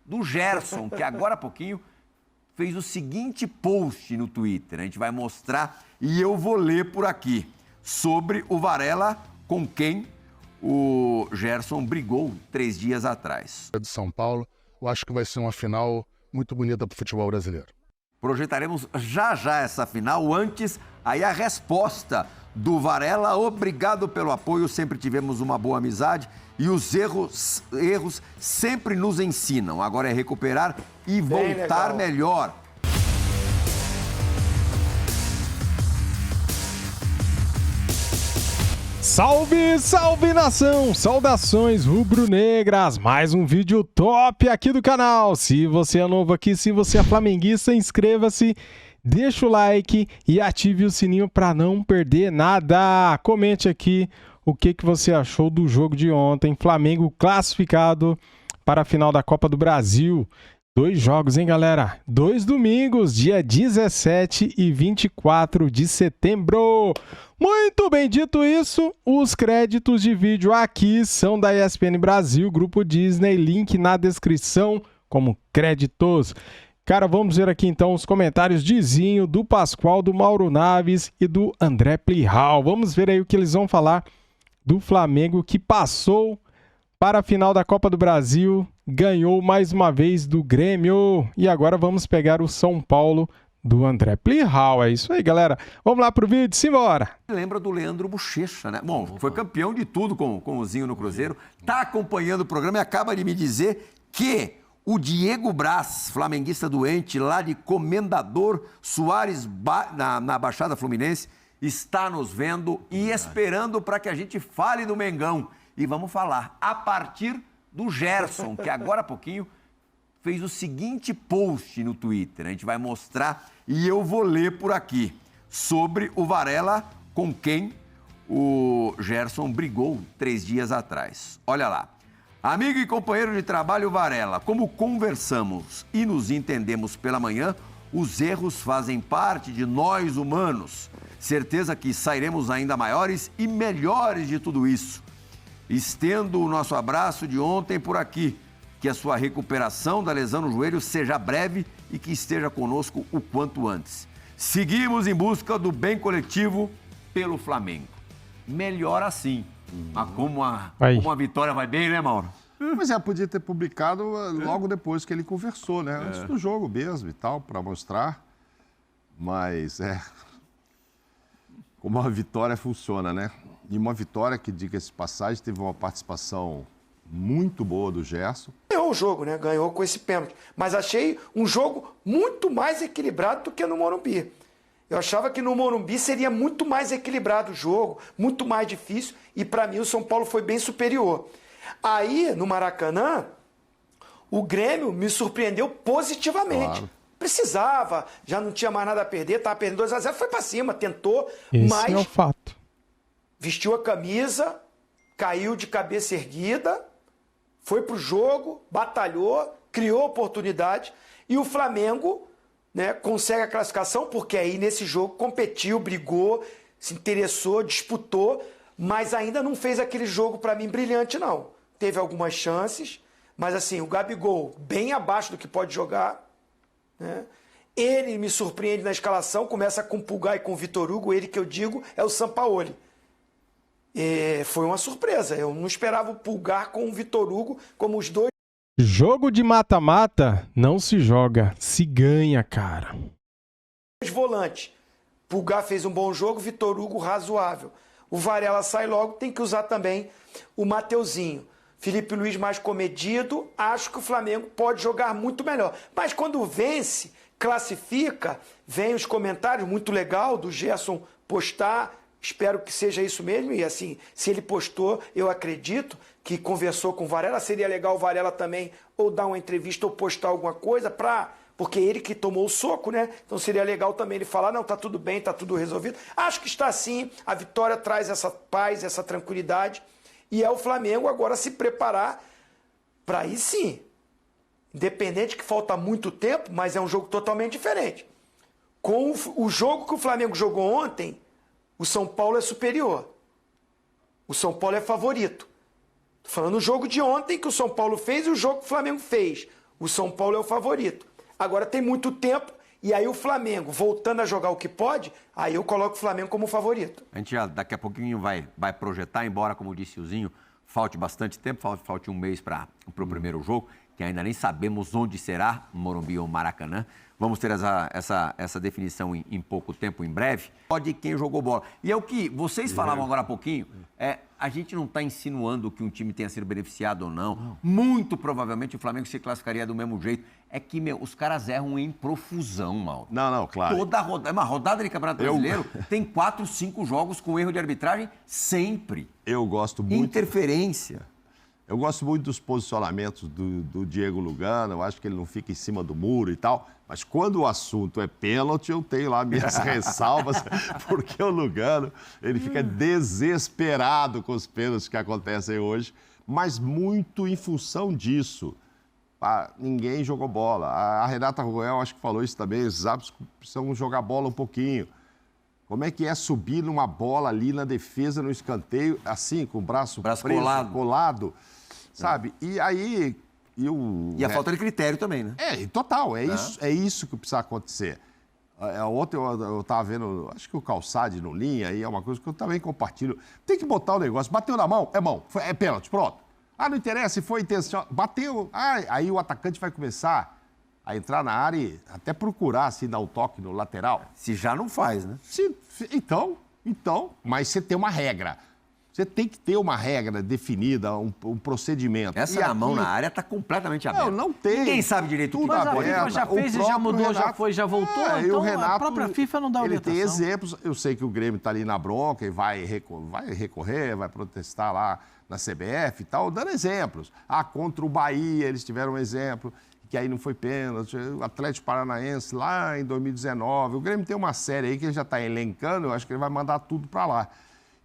do Gerson, que agora há pouquinho fez o seguinte post no Twitter. A gente vai mostrar e eu vou ler por aqui sobre o Varela, com quem o Gerson brigou 3 dias atrás. De São Paulo, eu acho que vai ser uma final muito bonita para o futebol brasileiro. Projetaremos já essa final. Antes, aí a resposta do Varela. Obrigado pelo apoio, sempre tivemos uma boa amizade e os erros sempre nos ensinam. Agora é recuperar e voltar melhor. Salve, salve nação! Saudações rubro-negras! Mais um vídeo top aqui do canal. Se você é novo aqui, se você é flamenguista, inscreva-se, deixa o like e ative o sininho para não perder nada. Comente aqui o que você achou do jogo de ontem. Flamengo classificado para a final da Copa do Brasil. 2 jogos, hein, galera? 2 domingos, dia 17 e 24 de setembro. Muito bem, dito isso, os créditos de vídeo aqui são da ESPN Brasil, Grupo Disney, link na descrição como créditos. Cara, vamos ver aqui então os comentários de Zinho, do Pascoal, do Mauro Naves e do André Plihal. Vamos ver aí o que eles vão falar do Flamengo, que passou para a final da Copa do Brasil, ganhou mais uma vez do Grêmio. E agora vamos pegar o São Paulo do André Plihal. É isso aí, galera. Vamos lá pro vídeo, simbora! Lembra do Leandro Bochecha, né? Bom, foi campeão de tudo com o Zinho no Cruzeiro, tá acompanhando o programa e acaba de me dizer que o Diego Braz, flamenguista doente, lá de Comendador Soares, na Baixada Fluminense, está nos vendo e esperando para que a gente fale do Mengão. E vamos falar a partir do Gerson, que agora há pouquinho fez o seguinte post no Twitter. A gente vai mostrar e eu vou ler por aqui sobre o Varela, com quem o Gerson brigou 3 dias atrás. Olha lá. Amigo e companheiro de trabalho Varela, como conversamos e nos entendemos pela manhã, os erros fazem parte de nós humanos. Certeza que sairemos ainda maiores e melhores de tudo isso. Estendo o nosso abraço de ontem por aqui. Que a sua recuperação da lesão no joelho seja breve e que esteja conosco o quanto antes. Seguimos em busca do bem coletivo pelo Flamengo. Melhor assim. Mas como a vitória vai bem, né, Mauro? Mas podia ter publicado logo depois que ele conversou, né? Antes do jogo mesmo e tal, para mostrar. Mas como a vitória funciona, né? E uma vitória que, diga-se de passagem, teve uma participação muito boa do Gerson. Ganhou o jogo, né? Ganhou com esse pênalti. Mas achei um jogo muito mais equilibrado do que no Morumbi. Eu achava que no Morumbi seria muito mais equilibrado o jogo, muito mais difícil, e para mim o São Paulo foi bem superior. Aí, no Maracanã, o Grêmio me surpreendeu positivamente. Claro. Precisava, já não tinha mais nada a perder, estava perdendo 2-0, foi para cima, tentou, Esse mas é o fato. Vestiu a camisa, caiu de cabeça erguida, foi pro jogo, batalhou, criou oportunidade, e o Flamengo, né, consegue a classificação, porque aí nesse jogo competiu, brigou, se interessou, disputou, mas ainda não fez aquele jogo para mim brilhante, não. Teve algumas chances, mas assim, o Gabigol bem abaixo do que pode jogar, né? Ele me surpreende na escalação, começa com o Pulgar e com o Vitor Hugo, ele que eu digo é o Sampaoli. Foi uma surpresa, eu não esperava o Pulgar com o Vitor Hugo como os dois. Jogo de mata-mata não se joga, se ganha, cara. Volantes. Pulgar fez um bom jogo, Vitor Hugo razoável. O Varela sai logo, tem que usar também o Mateuzinho. Felipe Luiz mais comedido, acho que o Flamengo pode jogar muito melhor. Mas quando vence, classifica, vem os comentários, muito legal, do Gerson postar. Espero que seja isso mesmo, e assim, se ele postou, eu acredito que conversou com o Varela, seria legal o Varela também ou dar uma entrevista ou postar alguma coisa, porque ele que tomou o soco, né? Então seria legal também ele falar, não, tá tudo bem, tá tudo resolvido. Acho que está sim, a vitória traz essa paz, essa tranquilidade, e é o Flamengo agora se preparar para aí sim, independente que falta muito tempo, mas é um jogo totalmente diferente. Com o jogo que o Flamengo jogou ontem, o São Paulo é superior. O São Paulo é favorito. Tô falando do jogo de ontem que o São Paulo fez e o jogo que o Flamengo fez. O São Paulo é o favorito. Agora tem muito tempo, e aí o Flamengo, voltando a jogar o que pode, aí eu coloco o Flamengo como favorito. A gente já daqui a pouquinho vai projetar, embora, como disse o Zinho, falte bastante tempo, falte um mês para o primeiro jogo, que ainda nem sabemos onde será, Morumbi ou Maracanã. Vamos ter essa definição em pouco tempo, em breve. Pode quem jogou bola. E é o que vocês falavam agora há pouquinho, a gente não está insinuando que um time tenha sido beneficiado ou não. Muito provavelmente o Flamengo se classificaria do mesmo jeito. É que, os caras erram em profusão, Mauro. Não, claro. Toda rodada, uma rodada de Campeonato Brasileiro tem 4, 5 jogos com erro de arbitragem sempre. Eu gosto muito... Interferência. Eu gosto muito dos posicionamentos do Diego Lugano, eu acho que ele não fica em cima do muro e tal, mas quando o assunto é pênalti, eu tenho lá minhas ressalvas, porque o Lugano, ele fica desesperado com os pênaltis que acontecem hoje, mas muito em função disso. Ninguém jogou bola. A Renata Ruel, acho que falou isso também, os árbitros precisam jogar bola um pouquinho. Como é que é subir numa bola ali na defesa, no escanteio, assim, com o braço preso, colado, sabe? E aí... E a falta de critério também, né? Total, é isso que precisa acontecer. Ontem eu estava vendo, acho que o Calçade no Linha, aí é uma coisa que eu também compartilho. Tem que botar o negócio, bateu na mão, é pênalti, pronto. Não interessa se foi intencional, bateu, aí o atacante vai começar a entrar na área e até procurar, assim, dar o toque no lateral. Se já não faz, né? Então, mas você tem uma regra. Você tem que ter uma regra definida, um procedimento. Essa mão na área está completamente aberta. Não tem. Ninguém sabe direito o que Mas a FIFA já fez e já mudou, Renato, já foi, já voltou. Então o Renato, a própria FIFA não dá orientação. Ele tem exemplos. Eu sei que o Grêmio está ali na bronca e vai recorrer, vai protestar lá na CBF e tal, dando exemplos. Contra o Bahia eles tiveram um exemplo, que aí não foi pênalti. O Atlético Paranaense lá em 2019. O Grêmio tem uma série aí que ele já está elencando, eu acho que ele vai mandar tudo para lá.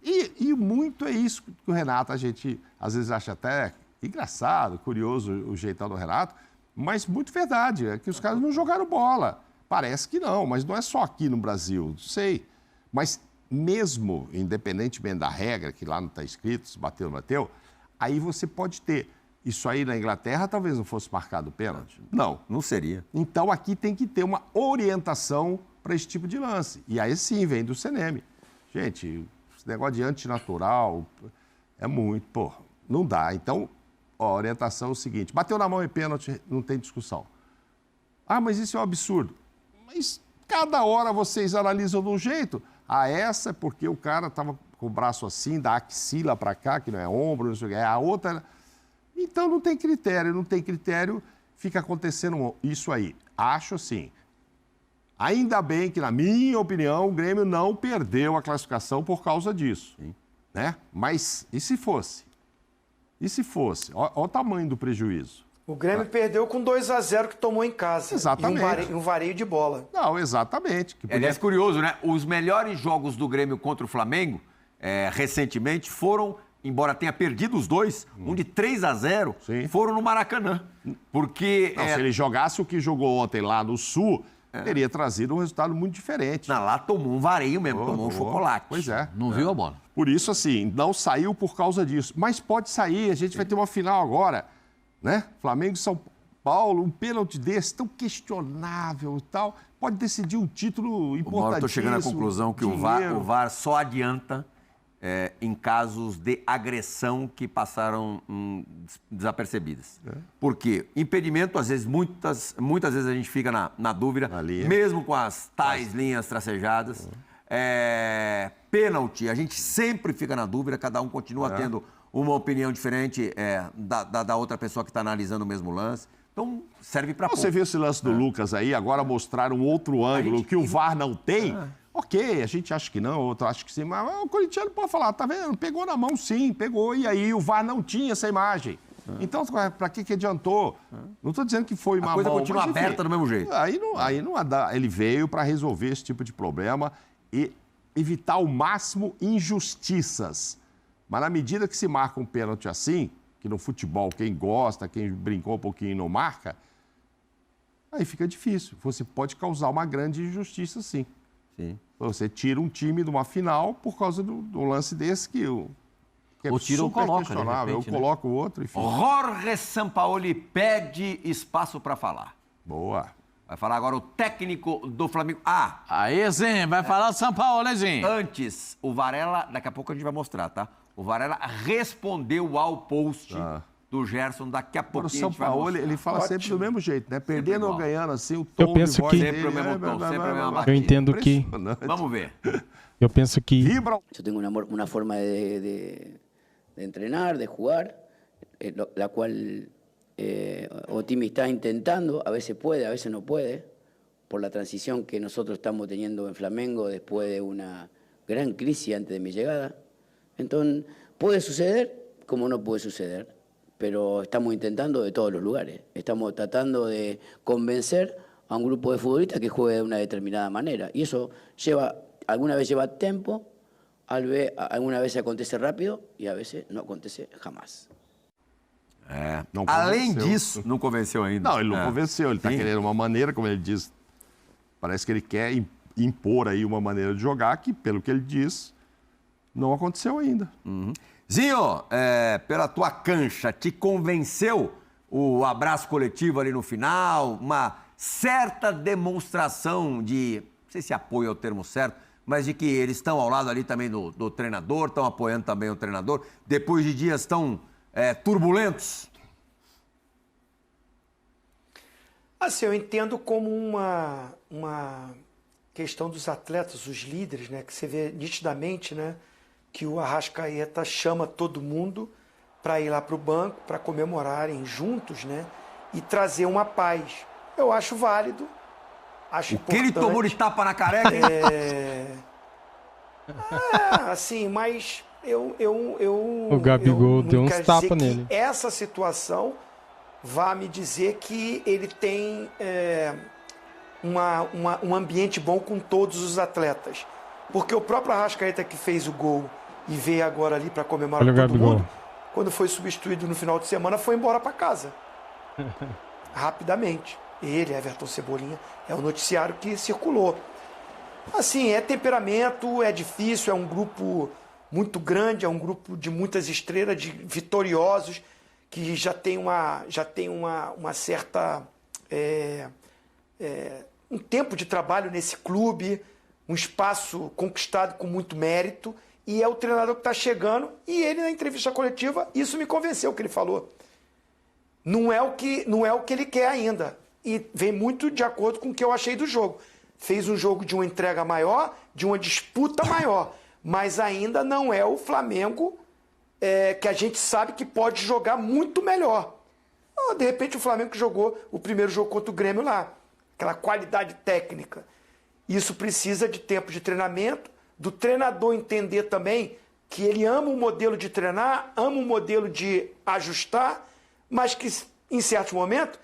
E muito é isso que o Renato, a gente às vezes acha até engraçado, curioso o jeitão do Renato, mas muito verdade, é que os caras não jogaram bola. Parece que não, mas não é só aqui no Brasil, sei. Mas mesmo, independentemente da regra, que lá não está escrito, se bateu, não bateu, aí você pode ter. Isso aí na Inglaterra talvez não fosse marcado pênalti. Não seria. Então aqui tem que ter uma orientação para esse tipo de lance. E aí sim, vem do CNM. Gente... Esse negócio de antinatural é muito, não dá. Então, a orientação é o seguinte, bateu na mão em pênalti, não tem discussão. Mas isso é um absurdo. Mas cada hora vocês analisam de um jeito. Essa é porque o cara estava com o braço assim, da axila para cá, que não é ombro, não sei o que, a outra... Então, não tem critério, fica acontecendo isso aí. Acho assim... Ainda bem que, na minha opinião, o Grêmio não perdeu a classificação por causa disso. Né? Mas e se fosse? Olha o tamanho do prejuízo. O Grêmio perdeu com 2-0 que tomou em casa. Exatamente. E um vareio de bola. Não, exatamente. Aliás, curioso, né? Os melhores jogos do Grêmio contra o Flamengo, recentemente, foram, embora tenha perdido os dois, um de 3-0, foram no Maracanã. Porque... Se ele jogasse o que jogou ontem lá no Sul... teria trazido um resultado muito diferente. Lá tomou um vareio mesmo, tomou um chocolate. Pois é. Não viu a bola. Por isso, assim, não saiu por causa disso. Mas pode sair, a gente vai ter uma final agora, né? Flamengo e São Paulo, um pênalti desse tão questionável e tal, pode decidir um título importantíssimo. Estou chegando à conclusão que o VAR só adianta em casos de agressão que passaram desapercebidas. Porque impedimento, às vezes, muitas vezes a gente fica na dúvida, mesmo com as tais linhas tracejadas. Pênalti, a gente sempre fica na dúvida, cada um continua tendo uma opinião diferente da outra pessoa que está analisando o mesmo lance. Então, serve para pouco. Você viu esse lance do Lucas aí, agora mostraram um outro ângulo que o VAR não tem. Ok, a gente acha que não, outro acha que sim, mas o corintiano pode falar, tá vendo? Pegou na mão sim, pegou, e aí o VAR não tinha essa imagem. Então, para que adiantou? Não estou dizendo que foi uma mão. A coisa continua aberta do mesmo jeito. Aí não dá. Ele veio para resolver esse tipo de problema e evitar ao máximo injustiças. Mas na medida que se marca um pênalti assim, que no futebol quem gosta, quem brincou um pouquinho não marca, aí fica difícil. Você pode causar uma grande injustiça sim. Você tira um time de uma final por causa do lance desse que Que é Ou tira ou super coloca, de questionável. repente, Eu né? coloco o outro, enfim. Jorge Sampaoli pede espaço para falar. Boa. Vai falar agora o técnico do Flamengo. Aí sim, vai falar o São Paulo, hein, Zinho? Antes, o Varela, daqui a pouco a gente vai mostrar, tá? O Varela respondeu ao post do Gerson, daqui a Agora, pouco o São Paulo, ele fala sempre do mesmo jeito, né? Perdendo ou igual. ganhando, assim, o tom penso de voz que- dele... Sempre o mesmo tom, sempre a mesma Eu batida. entendo que... Impressionante. Vamos ver. Eu penso que... Vibra Yo tengo una forma de entrenar, de jugar, la cual Otimi está intentando, a veces puede, a veces no puede, por la transición que nosotros estamos teniendo en Flamengo después de una gran crisis antes de mi llegada. Entonces, puede suceder como no puede suceder, pero estamos intentando de todos los lugares. Estamos tratando de convencer a un grupo de futbolistas que juegue de una determinada manera. Y eso alguna vez lleva tiempo, alguna vez acontece rápido y a veces no acontece jamás. Não Além convenceu. disso, não convenceu ainda. Não, ele não convenceu. Ele está Sim. querendo uma maneira, como ele diz, parece que ele quer impor aí uma maneira de jogar que, pelo que ele diz, não aconteceu ainda. Zinho, pela tua cancha, te convenceu o abraço coletivo ali no final? Uma certa demonstração de, não sei se apoio é o termo certo, mas de que eles estão ao lado ali também do treinador, estão apoiando também o treinador, depois de dias tão turbulentos? Assim, eu entendo como uma questão dos atletas, os líderes, né? Que você vê nitidamente, né? Que o Arrascaeta chama todo mundo para ir lá para o banco, para comemorarem juntos, né? E trazer uma paz. Eu acho válido, acho O que ele importante. tomou de tapa na careca? Assim, mas eu O Gabigol eu deu não uns quero tapas dizer que nele. essa situação vá me dizer que ele tem um ambiente bom com todos os atletas. Porque o próprio Arrascaeta que fez o gol e veio agora ali para comemorar Olha o todo Gabigol. mundo, quando foi substituído no final de semana, foi embora para casa. Rapidamente. Ele, Everton Cebolinha, é o noticiário que circulou. Assim, é temperamento, é difícil, é um grupo muito grande, é um grupo de muitas estrelas, de vitoriosos, que já tem uma certa... um tempo de trabalho nesse clube, um espaço conquistado com muito mérito, e é o treinador que está chegando, e ele, na entrevista coletiva, isso me convenceu, o que ele falou. Não é o que ele quer ainda. E vem muito de acordo com o que eu achei do jogo. Fez um jogo de uma entrega maior, de uma disputa maior, mas ainda não é o Flamengo que a gente sabe que pode jogar muito melhor. De repente o Flamengo que jogou o primeiro jogo contra o Grêmio lá, aquela qualidade técnica. Isso precisa de tempo de treinamento, do treinador entender também que ele ama o modelo de treinar, ama o modelo de ajustar, mas que em certo momento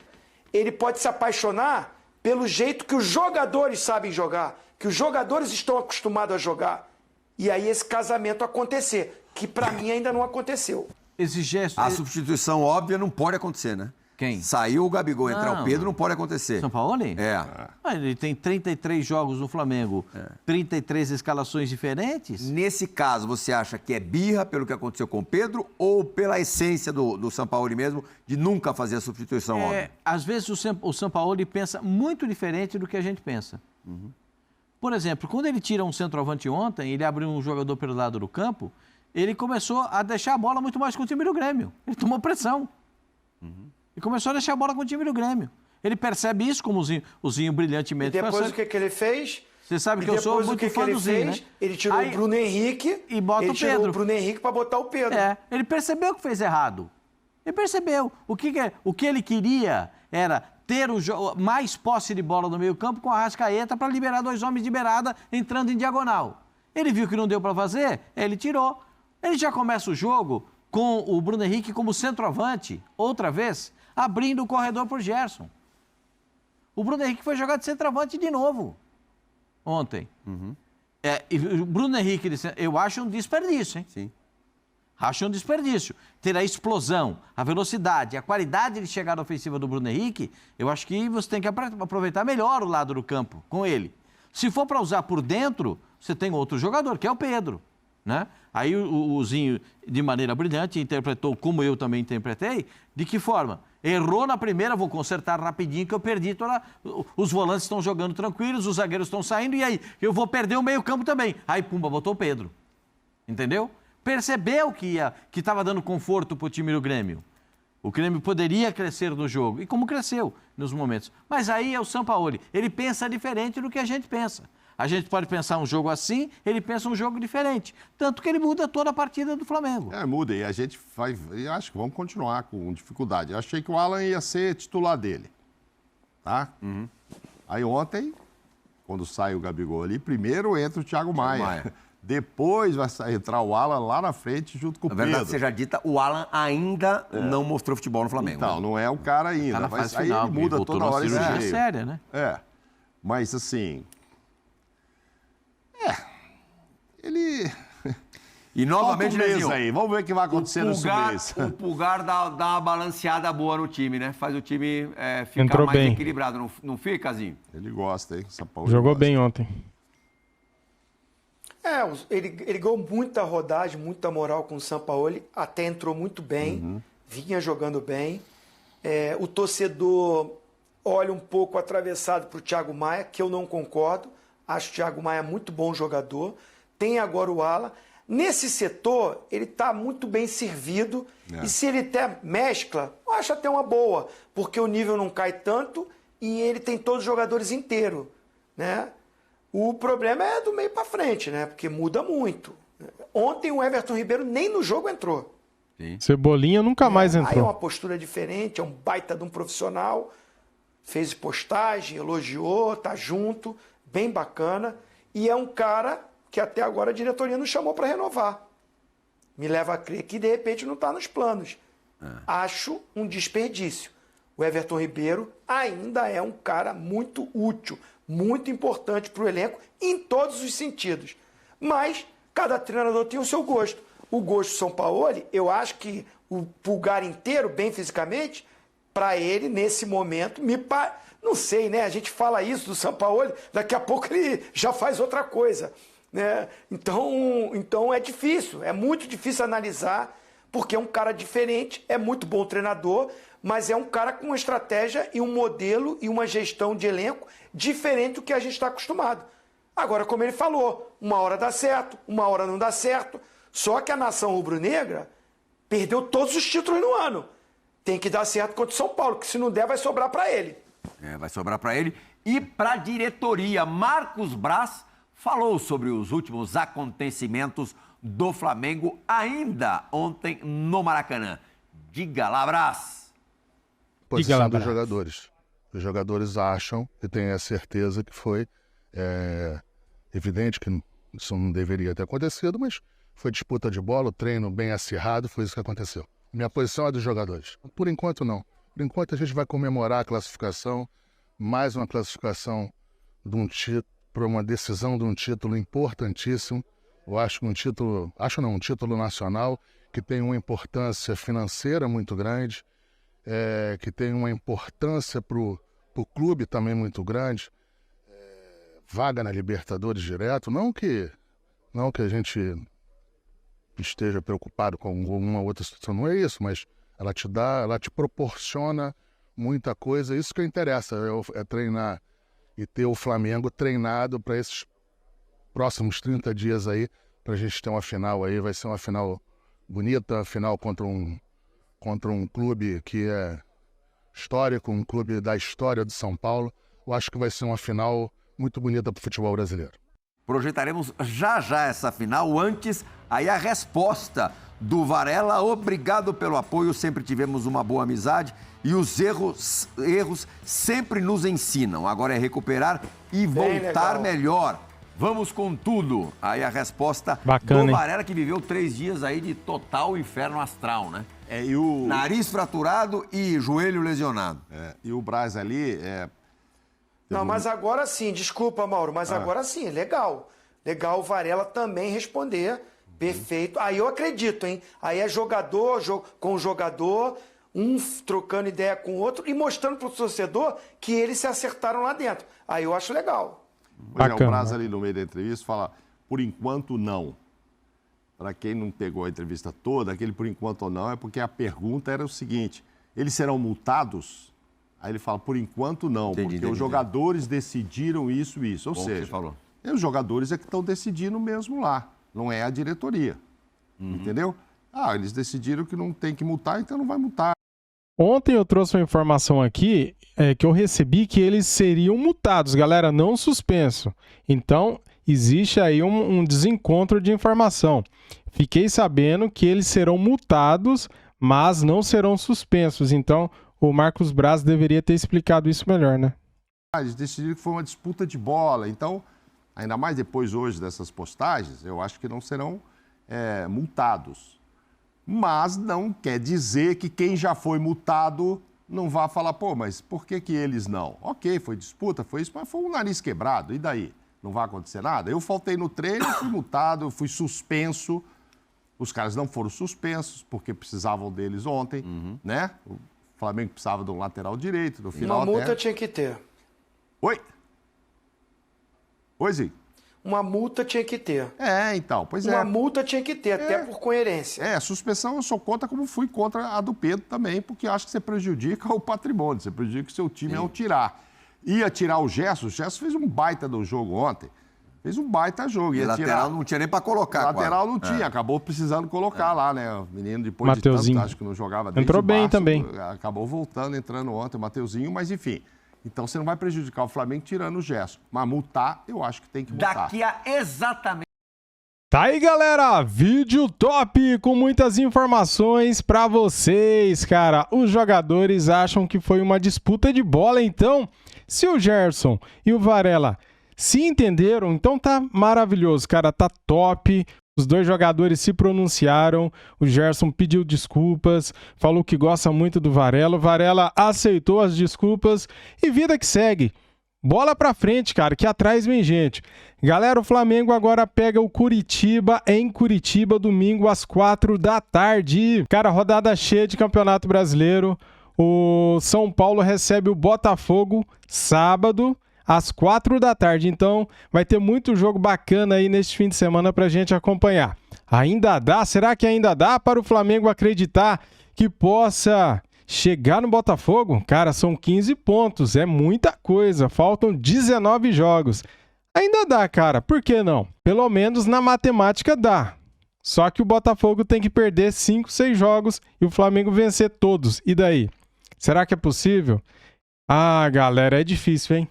ele pode se apaixonar pelo jeito que os jogadores sabem jogar, que os jogadores estão acostumados a jogar. E aí esse casamento acontecer, que para mim ainda não aconteceu. Esse gesto... A substituição óbvia não pode acontecer, né? Quem? Saiu o Gabigol, entrar Não. o Pedro, não pode acontecer. São Paulo? Ele tem 33 jogos no Flamengo, 33 escalações diferentes. Nesse caso, você acha que é birra pelo que aconteceu com o Pedro ou pela essência do Sampaoli mesmo de nunca fazer a substituição óbvia? Às vezes o Sampaoli pensa muito diferente do que a gente pensa. Por exemplo, quando ele tira um centroavante ontem, ele abriu um jogador pelo lado do campo, ele começou a deixar a bola muito mais com o time do Grêmio. Ele tomou pressão. E começou a deixar a bola com o time do Grêmio. Ele percebe isso, como o Zinho brilhantemente E depois percebe. o que ele fez? Você sabe que E eu sou depois o muito fã do ele Zinho, fez? né? Ele tirou Aí- o Bruno Henrique e bota ele o tirou Pedro. o Bruno Henrique para botar o Pedro. Ele percebeu que fez errado. Ele percebeu. O que ele queria era ter mais posse de bola no meio campo com a Arrascaeta para liberar 2 homens de beirada entrando em diagonal. Ele viu que não deu para fazer, ele tirou. Ele já começa o jogo com o Bruno Henrique como centroavante, outra vez, abrindo o corredor para o Gerson. O Bruno Henrique foi jogar de centroavante de novo ontem. E o Bruno Henrique, eu acho um desperdício, hein? Sim. Acho um desperdício. Ter a explosão, a velocidade, a qualidade de chegada ofensiva do Bruno Henrique, eu acho que você tem que aproveitar melhor o lado do campo com ele. Se for para usar por dentro, você tem outro jogador, que é o Pedro. né? Aí o Zinho, de maneira brilhante, interpretou como eu também interpretei. De que forma? Errou na primeira, vou consertar rapidinho que eu perdi toda... Os volantes estão jogando tranquilos, os zagueiros estão saindo e aí eu vou perder o meio-campo também. Aí, pumba, botou o Pedro. Entendeu? Percebeu que estava dando conforto para o time do Grêmio. O Grêmio poderia crescer no jogo. E como cresceu nos momentos. Mas aí é o Sampaoli. Ele pensa diferente do que a gente pensa. A gente pode pensar um jogo assim, ele pensa um jogo diferente. Tanto que ele muda toda a partida do Flamengo. Muda. E a gente vai... Eu acho que vamos continuar com dificuldade. Eu achei que o Alan ia ser titular dele. Tá? Aí ontem, quando sai o Gabigol ali, primeiro entra o Thiago Maia. Depois vai entrar o Alan lá na frente junto com o Pedro. Na verdade, seja dita, o Alan ainda não mostrou futebol no Flamengo. Então, não é o cara ainda. Tá na mas fase aí final, ele muda toda hora esse cirurgia jeito. séria, né? Mas assim... Ele... E novamente, Falta um mês Nezinho, aí. Vamos ver o que vai acontecer nesse mês. O Pulgar dá uma balanceada boa no time, né? Faz o time ficar Entrou mais bem. equilibrado. Não fica, Zinho? Ele gosta, hein? Sampaoli Jogou gosta. bem ontem. Ele ganhou muita rodagem, muita moral com o Sampaoli, até entrou muito bem, vinha jogando bem. O torcedor olha um pouco atravessado para o Thiago Maia, que eu não concordo. Acho o Thiago Maia muito bom jogador. Tem agora o Alan. Nesse setor, ele está muito bem servido. E se ele até mescla, eu acho até uma boa, porque o nível não cai tanto e ele tem todos os jogadores inteiros, né? O problema é do meio para frente, né? Porque muda muito. Ontem o Everton Ribeiro nem no jogo entrou. Cebolinha nunca mais Aí é entrou. uma postura diferente, é um baita de um profissional. Fez postagem, elogiou, tá junto, bem bacana. E é um cara que até agora a diretoria não chamou para renovar. Me leva a crer que de repente não está nos planos. Acho um desperdício. O Everton Ribeiro ainda é um cara muito útil, muito importante para o elenco em todos os sentidos. Mas cada treinador tem o seu gosto. O gosto do Sampaoli, eu acho que o Pulgar inteiro, bem fisicamente, para ele, nesse momento, não sei, né? A gente fala isso do Sampaoli, daqui a pouco ele já faz outra coisa, né? Então é difícil, é muito difícil analisar, porque é um cara diferente, é muito bom treinador, mas é um cara com uma estratégia e um modelo e uma gestão de elenco diferente do que a gente está acostumado. Agora, como ele falou, uma hora dá certo, uma hora não dá certo, só que a nação rubro-negra perdeu todos os títulos no ano. Tem que dar certo contra o São Paulo, que se não der vai sobrar para ele. Vai sobrar para ele. E para a diretoria, Marcos Braz falou sobre os últimos acontecimentos do Flamengo ainda ontem no Maracanã. Diga lá, Braz. Posição dos jogadores. Os jogadores acham e têm a certeza que foi evidente que isso não deveria ter acontecido, mas foi disputa de bola, o treino bem acirrado, foi isso que aconteceu. Minha posição é dos jogadores. Por enquanto, não. Por enquanto, a gente vai comemorar a classificação, mais uma classificação de um título, para uma decisão de um título importantíssimo. Eu acho que um título nacional que tem uma importância financeira muito grande, que tem uma importância para o clube também muito grande. Vaga na Libertadores direto, não que a gente esteja preocupado com alguma outra situação, não é isso, mas ela te proporciona muita coisa, isso que interessa, é treinar e ter o Flamengo treinado para esses próximos 30 dias aí, para a gente ter uma final aí, vai ser uma final bonita, final contra um clube que é histórico, um clube da história de São Paulo. Eu acho que vai ser uma final muito bonita para o futebol brasileiro. Projetaremos já essa final. Antes, aí a resposta do Varela. Obrigado pelo apoio, sempre tivemos uma boa amizade e os erros sempre nos ensinam. Agora é recuperar e voltar melhor. Vamos com tudo. Aí a resposta do Varela, que viveu 3 dias aí de total inferno astral, né? Nariz fraturado e joelho lesionado. E o Braz ali... Não, mas agora sim, desculpa, Mauro, mas agora sim, é legal. Legal o Varela também responder. Perfeito. Aí eu acredito, hein? Aí é jogador com jogador, um trocando ideia com o outro e mostrando para o torcedor que eles se acertaram lá dentro. Aí eu acho legal. O Braz ali no meio da entrevista fala, por enquanto não. para quem não pegou a entrevista toda, aquele por enquanto ou não, é porque a pergunta era o seguinte: eles serão multados? Aí ele fala, por enquanto não, porque os jogadores decidiram isso e isso. Ou seja, os jogadores é que estão decidindo mesmo lá, não é a diretoria. Entendeu? Eles decidiram que não tem que multar, então não vai multar. Ontem eu trouxe uma informação aqui que eu recebi que eles seriam multados, galera, não suspenso. Então, existe aí um desencontro de informação. Fiquei sabendo que eles serão multados, mas não serão suspensos. Então, o Marcos Braz deveria ter explicado isso melhor, né? Eles decidiram que foi uma disputa de bola. Então, ainda mais depois hoje dessas postagens, eu acho que não serão multados. Mas não quer dizer que quem já foi multado não vá falar, pô, mas por que eles não? Ok, foi disputa, foi isso, mas foi um nariz quebrado, e daí? Não vai acontecer nada? Eu faltei no treino, fui multado, fui suspenso. Os caras não foram suspensos, porque precisavam deles ontem, né? O Flamengo precisava de um lateral direito, no final uma multa tinha que ter. Oi? Oi, Zi? Uma multa tinha que ter. Então, pois é. Uma multa tinha que ter, até por coerência. Suspensão eu sou contra, como fui contra a do Pedro também, porque acho que você prejudica o patrimônio, você prejudica o seu time ao tirar. Ia tirar o Gerson fez um baita do jogo ontem. Fez um baita jogo. E lateral não tinha nem para colocar. Lateral não tinha, acabou precisando colocar lá, né? O menino depois Mateuzinho. de tanto, acho que não jogava desde entrou bem março, também. Acabou voltando, entrando ontem o Mateuzinho, mas enfim. Então você não vai prejudicar o Flamengo tirando o Gerson. Mas multar, eu acho que tem que multar. Daqui a exatamente... Tá aí, galera, vídeo top com muitas informações pra vocês, cara. Os jogadores acham que foi uma disputa de bola, então, se o Gerson e o Varela se entenderam, então tá maravilhoso, cara, tá top. Os dois jogadores se pronunciaram, o Gerson pediu desculpas, falou que gosta muito do Varela, o Varela aceitou as desculpas e vida que segue. Bola pra frente, cara, que atrás vem gente. Galera, o Flamengo agora pega o Curitiba em Curitiba, domingo às 4 da tarde. Cara, rodada cheia de Campeonato Brasileiro. O São Paulo recebe o Botafogo sábado às 4 da tarde. Então, vai ter muito jogo bacana aí neste fim de semana pra gente acompanhar. Ainda dá? Será que ainda dá para o Flamengo acreditar que possa chegar no Botafogo? Cara, são 15 pontos, é muita coisa, faltam 19 jogos. Ainda dá, cara, por que não? Pelo menos na matemática dá. Só que o Botafogo tem que perder 5, 6 jogos e o Flamengo vencer todos. E daí? Será que é possível? Galera, é difícil, hein?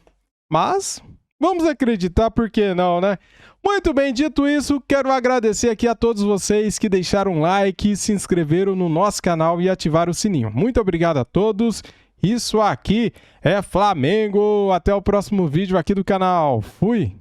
Mas vamos acreditar, por que não, né? Muito bem, dito isso, quero agradecer aqui a todos vocês que deixaram um like, se inscreveram no nosso canal e ativaram o sininho. Muito obrigado a todos. Isso aqui é Flamengo. Até o próximo vídeo aqui do canal. Fui!